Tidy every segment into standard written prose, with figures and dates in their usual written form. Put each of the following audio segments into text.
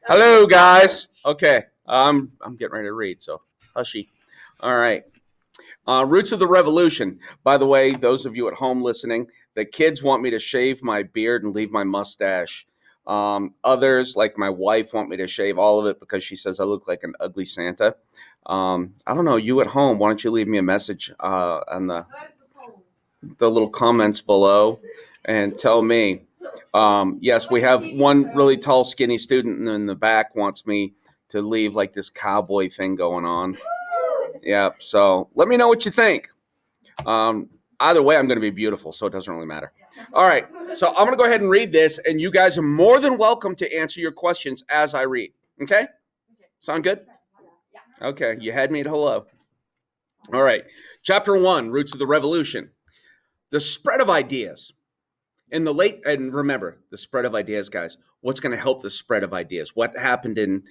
Hello, guys. Okay, I'm getting ready to read, so hushy. All right. Roots of the Revolution. By the way, those of you at home listening, the kids want me to shave my beard and leave my mustache. Others, like my wife, want me to shave all of it because she says I look like an ugly Santa. I don't know. You at home, why don't you leave me a message on the little comments below and tell me. Yes, we have one really tall, skinny student in the back wants me to leave like this cowboy thing going on. Yeah, so let me know what you think. Either way, I'm going to be beautiful, so it doesn't really matter. All right, so I'm going to go ahead and read this, and you guys are more than welcome to answer your questions as I read. Okay? Sound good? Okay, you had me at hello. All right, Chapter 1, Roots of the Revolution. The spread of ideas. And remember, the spread of ideas, guys. What's going to help the spread of ideas? What happened in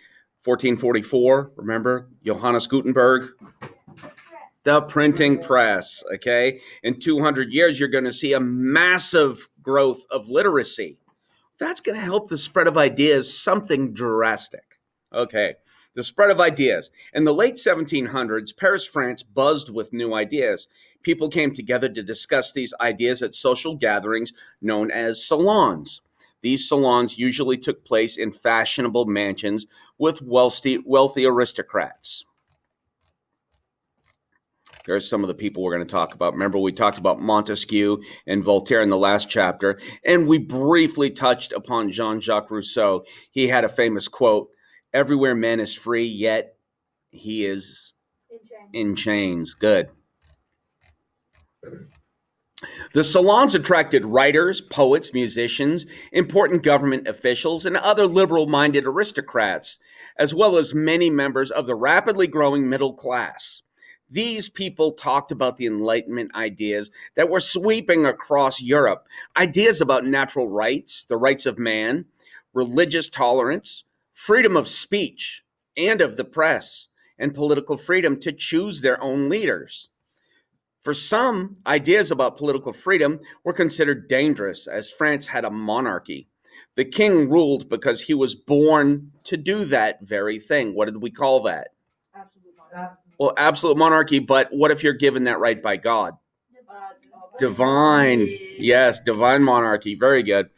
1444? Remember, Johannes Gutenberg? The printing press, okay? In 200 years, you're going to see a massive growth of literacy. That's going to help the spread of ideas, something drastic. Okay, the spread of ideas. In the late 1700s, Paris, France buzzed with new ideas. People came together to discuss these ideas at social gatherings known as salons. These salons usually took place in fashionable mansions with wealthy aristocrats. There's some of the people we're going to talk about. Remember, we talked about Montesquieu and Voltaire in the last chapter, and we briefly touched upon Jean-Jacques Rousseau. He had a famous quote, "Everywhere man is free, yet he is in chains." Good. The salons attracted writers, poets, musicians, important government officials, and other liberal-minded aristocrats, as well as many members of the rapidly growing middle class. These people talked about the Enlightenment ideas that were sweeping across Europe, ideas about natural rights, the rights of man, religious tolerance, freedom of speech and of the press, and political freedom to choose their own leaders. For some, ideas about political freedom were considered dangerous, as France had a monarchy. The king ruled because he was born to do that very thing. What did we call that? Absolute monarchy. Well, absolute monarchy, but what if you're given that right by God? Divine. Yes, divine monarchy. Very good.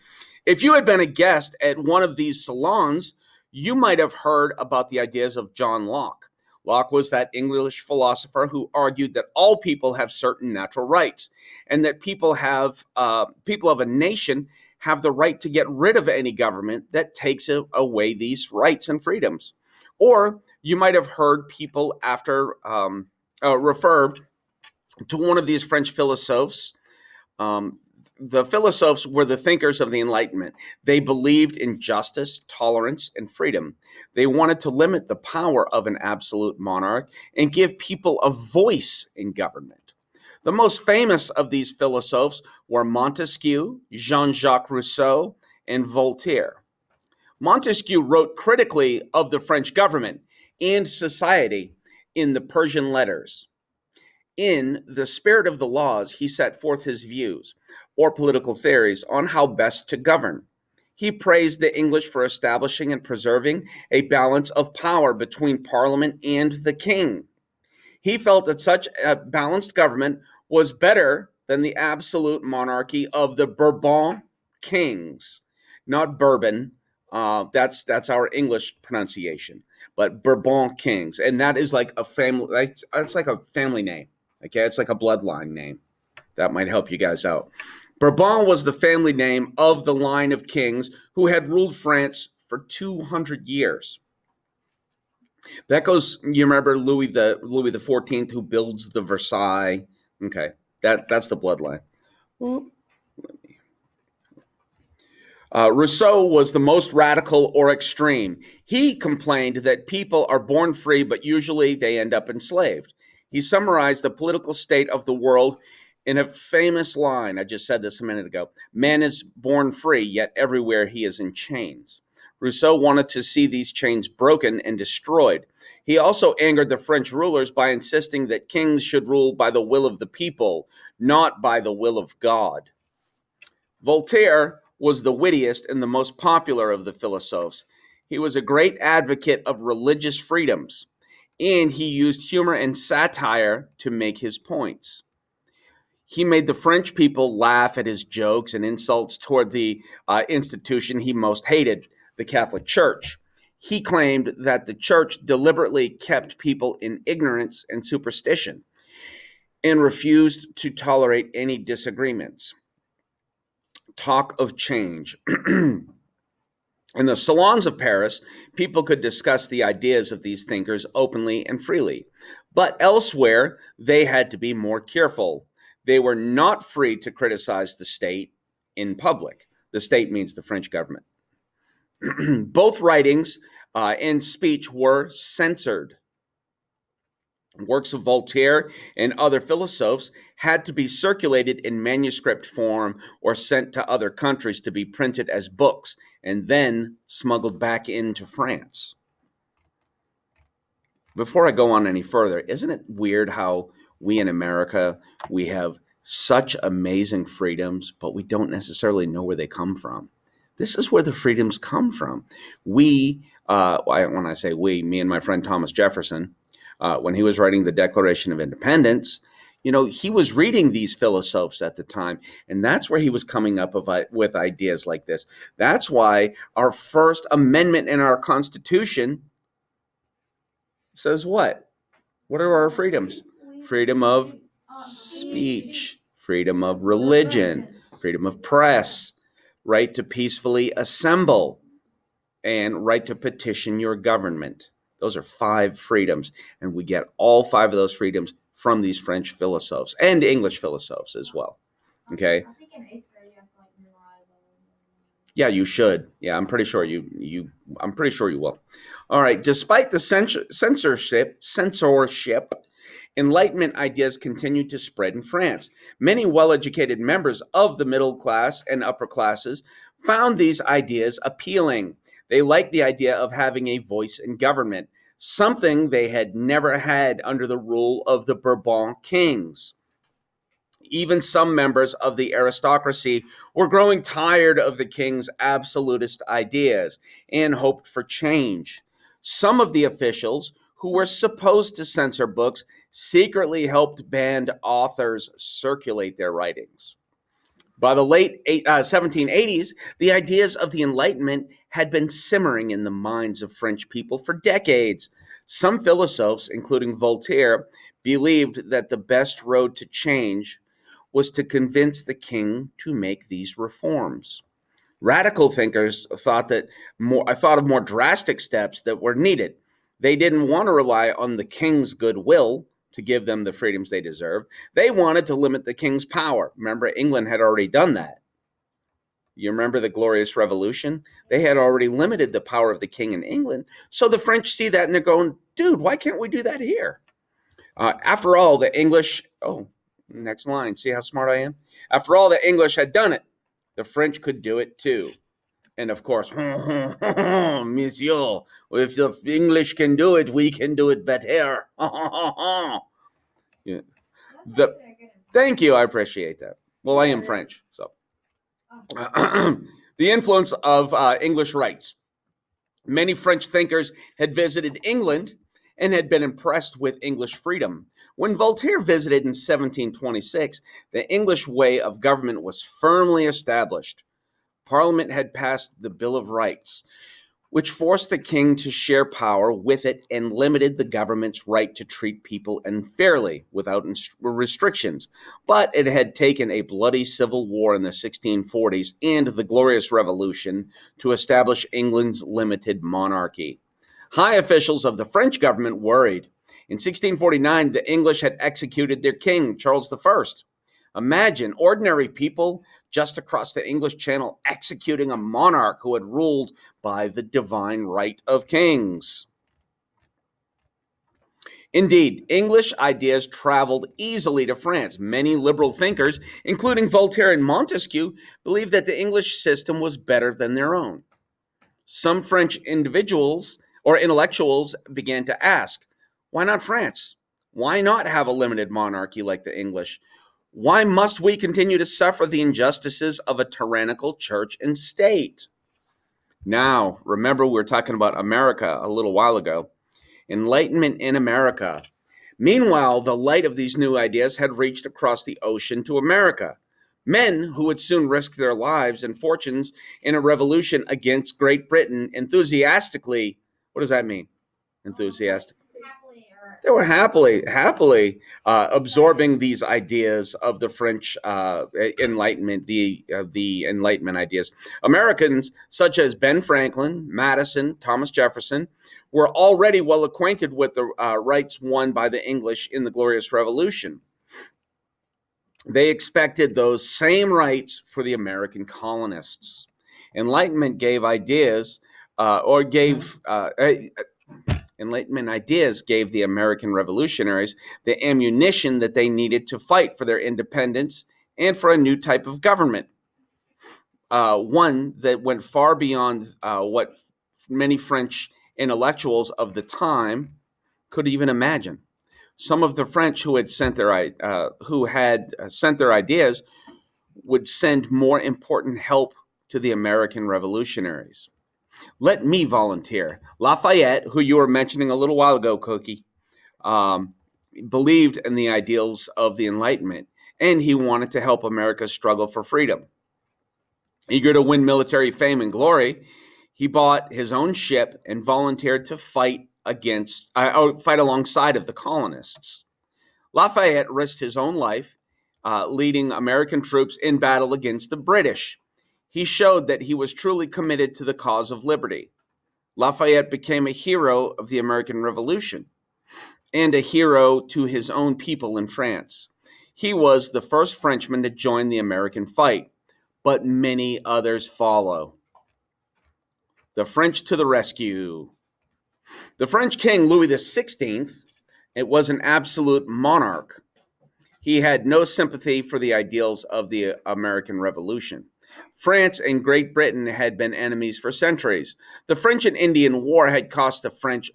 If you had been a guest at one of these salons, you might have heard about the ideas of John Locke. Locke was that English philosopher who argued that all people have certain natural rights, and that people of a nation have the right to get rid of any government that takes away these rights and freedoms. Or you might have heard people refer to one of these French philosophes. The philosophes were the thinkers of the Enlightenment. They believed in justice, tolerance, and freedom. They wanted to limit the power of an absolute monarch and give people a voice in government. The most famous of these philosophes were Montesquieu, Jean-Jacques Rousseau, and Voltaire. Montesquieu wrote critically of the French government and society in the Persian Letters. In The Spirit of the Laws, he set forth his views, or political theories, on how best to govern. He praised the English for establishing and preserving a balance of power between Parliament and the king. He felt that such a balanced government was better than the absolute monarchy of the Bourbon kings. Not Bourbon, that's our English pronunciation, but Bourbon kings. And that is like a family, it's like a family name. Okay, it's like a bloodline name. That might help you guys out. Bourbon was the family name of the line of kings who had ruled France for 200 years. That goes, you remember Louis the 14th who builds the Versailles. Okay, that's the bloodline. Rousseau was the most radical or extreme. He complained that people are born free, but usually they end up enslaved. He summarized the political state of the world in a famous line. I just said this a minute ago. Man is born free, yet everywhere he is in chains. Rousseau wanted to see these chains broken and destroyed. He also angered the French rulers by insisting that kings should rule by the will of the people, not by the will of God. Voltaire was the wittiest and the most popular of the philosophers. He was a great advocate of religious freedoms, and he used humor and satire to make his points. He made the French people laugh at his jokes and insults toward the institution he most hated, the Catholic Church. He claimed that the church deliberately kept people in ignorance and superstition and refused to tolerate any disagreements. Talk of change. In the salons of Paris, people could discuss the ideas of these thinkers openly and freely. But elsewhere, they had to be more careful. They were not free to criticize the state in public. The state means the French government. Both writings and speech were censored. Works of Voltaire and other philosophers had to be circulated in manuscript form or sent to other countries to be printed as books and then smuggled back into France. Before I go on any further, isn't it weird how we in America, we have such amazing freedoms, but we don't necessarily know where they come from? This is where the freedoms come from. When I say we, me and my friend Thomas Jefferson, when he was writing the Declaration of Independence, he was reading these philosophers at the time, and that's where he was coming up with ideas like this. That's why our First Amendment in our Constitution says what? What are our freedoms? Freedom of speech, freedom of religion, freedom of press, right to peacefully assemble, and right to petition your government. Those are 5 freedoms, and we get all 5 of those freedoms from these French philosophers and English philosophers as well. Okay. I think in 8th grade you have to memorize all of them. Yeah, you should. Yeah, I'm pretty sure I'm pretty sure you will. All right. Despite the censorship, Enlightenment ideas continued to spread in France. Many well-educated members of the middle class and upper classes found these ideas appealing. They liked the idea of having a voice in government, something they had never had under the rule of the Bourbon kings. Even some members of the aristocracy were growing tired of the king's absolutist ideas and hoped for change. Some of the officials who were supposed to censor books secretly helped banned authors circulate their writings. By the late 1780s, the ideas of the Enlightenment had been simmering in the minds of French people for decades. Some philosophers, including Voltaire, believed that the best road to change was to convince the king to make these reforms. Radical thinkers thought of more drastic steps that were needed. They didn't want to rely on the king's goodwill to give them the freedoms they deserved. They wanted to limit the king's power. Remember, England had already done that. You remember the Glorious Revolution? They had already limited the power of the king in England. So the French see that and they're going, dude, why can't we do that here? After all, the English, next line, see how smart I am? After all, the English had done it. The French could do it too. And of course, monsieur, if the English can do it, we can do it better. Yeah. Thank you, I appreciate that. Well, I am French, so. The influence of English rights. Many French thinkers had visited England and had been impressed with English freedom. When Voltaire visited in 1726, the English way of government was firmly established. Parliament had passed the Bill of Rights, which forced the king to share power with it and limited the government's right to treat people unfairly without restrictions. But it had taken a bloody civil war in the 1640s and the Glorious Revolution to establish England's limited monarchy. High officials of the French government worried. In 1649, the English had executed their king, Charles I. Imagine ordinary people just across the English Channel executing a monarch who had ruled by the divine right of kings. Indeed, English ideas traveled easily to France. Many liberal thinkers, including Voltaire and Montesquieu, believed that the English system was better than their own. Some French individuals or intellectuals began to ask, why not France? Why not have a limited monarchy like the English? Why must we continue to suffer the injustices of a tyrannical church and state? Now, remember, we were talking about America a little while ago. Enlightenment in America. Meanwhile, the light of these new ideas had reached across the ocean to America. Men who would soon risk their lives and fortunes in a revolution against Great Britain enthusiastically. What does that mean? Enthusiastic. They were absorbing these ideas of the French Enlightenment, the Enlightenment ideas. Americans such as Ben Franklin, Madison, Thomas Jefferson were already well acquainted with the rights won by the English in the Glorious Revolution. They expected those same rights for the American colonists. Enlightenment gave ideas, or gave Enlightenment ideas gave the American revolutionaries the ammunition that they needed to fight for their independence and for a new type of government, one that went far beyond what many French intellectuals of the time could even imagine. Some of the French who had sent their ideas would send more important help to the American revolutionaries. Let me volunteer. Lafayette, who you were mentioning a little while ago, Cookie, believed in the ideals of the Enlightenment, and he wanted to help America's struggle for freedom. Eager to win military fame and glory, he bought his own ship and volunteered to fight alongside of the colonists. Lafayette risked his own life, leading American troops in battle against the British. He showed that he was truly committed to the cause of liberty. Lafayette became a hero of the American Revolution and a hero to his own people in France. He was the first Frenchman to join the American fight, but many others follow. The French to the rescue. The French king Louis XVI, it was an absolute monarch. He had no sympathy for the ideals of the American Revolution. France and Great Britain had been enemies for centuries. The French and Indian War had cost the French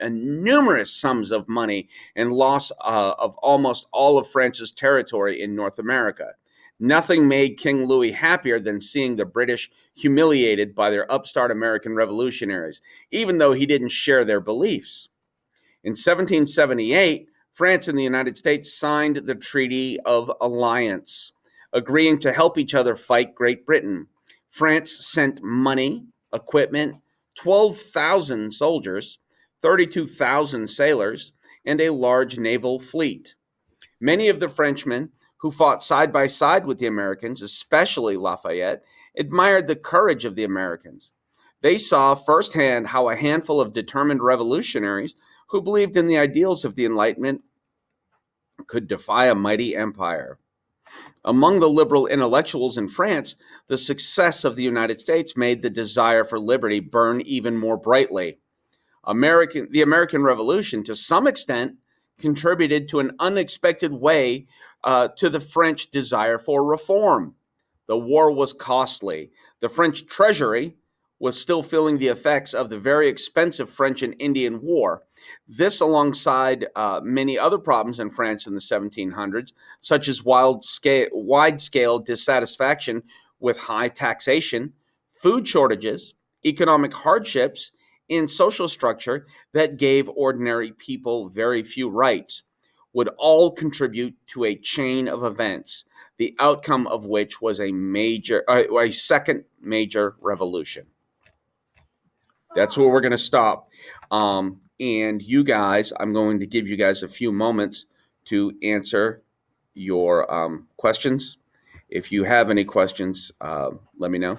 numerous sums of money and loss of almost all of France's territory in North America. Nothing made King Louis happier than seeing the British humiliated by their upstart American revolutionaries, even though he didn't share their beliefs. In 1778, France and the United States signed the Treaty of Alliance, agreeing to help each other fight Great Britain. France sent money, equipment, 12,000 soldiers, 32,000 sailors, and a large naval fleet. Many of the Frenchmen who fought side by side with the Americans, especially Lafayette, admired the courage of the Americans. They saw firsthand how a handful of determined revolutionaries who believed in the ideals of the Enlightenment could defy a mighty empire. Among the liberal intellectuals in France, the success of the United States made the desire for liberty burn even more brightly. The American Revolution, to some extent, contributed to an unexpected way to the French desire for reform. The war was costly. The French treasury was still feeling the effects of the very expensive French and Indian War. This, alongside many other problems in France in the 1700s, such as wide-scale dissatisfaction with high taxation, food shortages, economic hardships, and social structure that gave ordinary people very few rights, would all contribute to a chain of events, the outcome of which was a second major revolution. That's where we're going to stop. And you guys, I'm going to give you guys a few moments to answer your questions. If you have any questions, let me know.